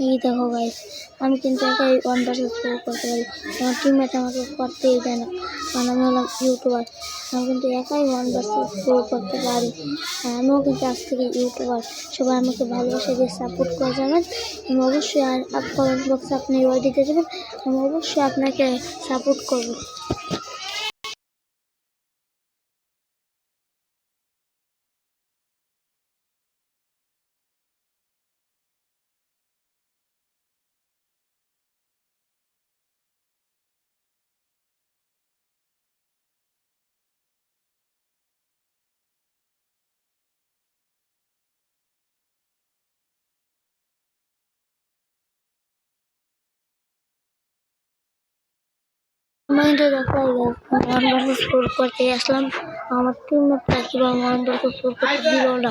এই দেখো গাইস, আমি কিন্তু একাই 1 ভার্সেস 4 করতে পারি। আমার টিমমেট আমাকে করতেই দেয় না, কারণ আমি হলাম ইউটিউবার। আমি কিন্তু একাই 1 ভার্সেস 4 করতে পারি। আর আমিও কিন্তু আজ থেকে ইউটিউবার। সবাই আমাকে ভালোবাসা দিয়ে সাপোর্ট করে যাবেন। আমি অবশ্যই কমেন্ট বক্সে আপনি দিতে যাবেন, আমি অবশ্যই আপনাকে সাপোর্ট করবো। মাইন্ডে দেখাই যায় 1 ভার্সেস 4 করতে আসলাম, আমার টিমমেটটা কিভাবে 1 ভার্সেস 4 করতে দিল না।